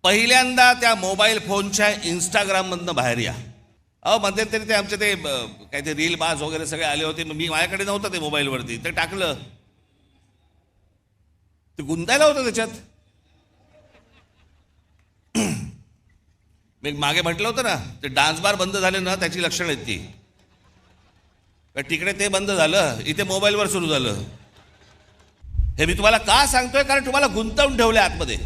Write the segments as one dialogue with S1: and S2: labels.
S1: पहिल्यांदा त्या मोबाईल फोनच्या इंस्टाग्राममधनं बाहेर या. मध्यंतरी ते आमचे ते काय ते रील बाज वगैरे सगळे आले होते. मी माझ्याकडे नव्हतं ते मोबाईलवरती, ते टाकलं, ते गुंतायला होतं त्याच्यात. मी मागे म्हटलं होतं ना, ते डान्स बार बंद झाले ना, त्याची लक्षणं आहेत ती. तिकडे ते बंद झालं, इथे मोबाईलवर सुरू झालं. हे मी तुम्हाला का सांगतोय? कारण तुम्हाला गुंतवून ठेवले आतमध्ये.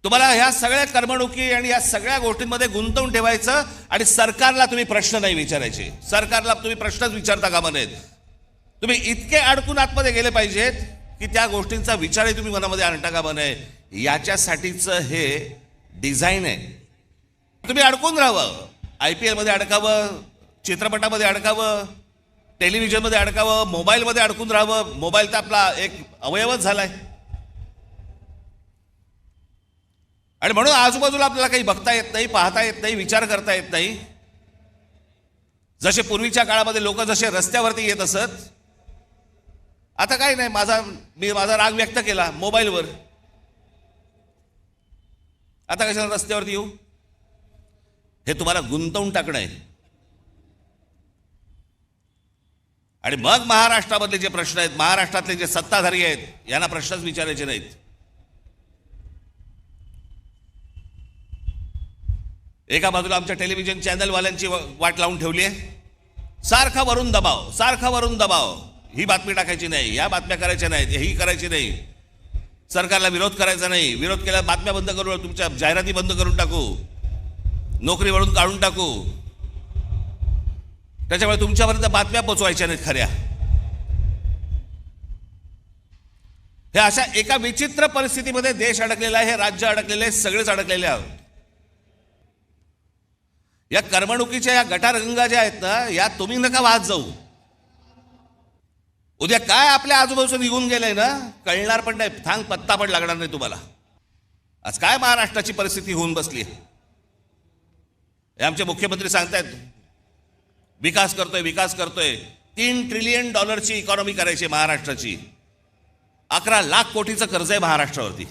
S1: तुम्हाला ह्या सगळ्या करमणुकी आणि या सगळ्या गोष्टींमध्ये गुंतवून ठेवायचं आणि सरकारला तुम्ही प्रश्न नाही विचारायचे. सरकारला तुम्ही प्रश्नच विचारता कामा नयेत. तुम्ही इतके अडकून आतमध्ये गेले पाहिजेत की त्या गोष्टींचा विचारही तुम्ही मनामध्ये आणता कामा नये. याच्यासाठीचं हे डिझाईन आहे. तुम्ही अडकून राहावं, IPL मध्ये अडकावं, चित्रपटामध्ये अडकावं, टेलिव्हिजनमध्ये अडकावं, मोबाईलमध्ये अडकून राहावं. मोबाईल तर आपला एक अवयवच झालाय. आणि म्हणून आजूबाजूला आपल्याला काही बघता येत नाही, पाहता येत नाही, विचार करता येत नाही. जसे पूर्वीच्या काळामध्ये लोक जसे रस्त्यावरती येत असत, आता काय नाही. मी माझा राग व्यक्त केला मोबाईलवर, आता कशाला रस्त्यावरती येऊ? हे तुम्हाला गुंतवून टाकणं आहे. आणि मग महाराष्ट्रामधले जे प्रश्न आहेत, महाराष्ट्रातले जे सत्ताधारी आहेत, यांना प्रश्नच विचारायचे नाहीत. एका बाजूला आमच्या टेलिव्हिजन चॅनलवाल्यांची वाट लावून ठेवली आहे. सारखा वरून दबाव, सारखा वरून दबाव. ही बातमी टाकायची नाही, या बातम्या करायच्या नाहीत, ही करायची नाही, सरकारला विरोध करायचा नाही, विरोध केला बातम्या बंद करू, तुमच्या जाहिराती बंद करून टाकू, नोकरीवरून काढून टाकू. त्याच्यामुळे तुमच्यापर्यंत बातम्या पोचवायच्या नाहीत खऱ्या. हे अशा एका विचित्र परिस्थितीमध्ये देश अडकलेला आहे, हे राज्य अडकलेले आहे, सगळेच अडकलेले आहोत. या करमणुकीच्या या गटारगंगा ज्या आहेत ना, या तुम्ही नका वाहत जाऊ. उद्या काय आपल्या आजूबाजूला निघून गेलंय ना, कळणार पण नाही, थांग पत्ता पण लागणार नाही तुम्हाला. आज काय महाराष्ट्राची परिस्थिती होऊन बसली. आमचे मुख्यमंत्री सांगतायत विकास करतोय, विकास करतोय. $3 ट्रिलियन इकॉनॉमी करायची महाराष्ट्राची. 11 लाख कोटीचं कर्ज आहे महाराष्ट्रावरती.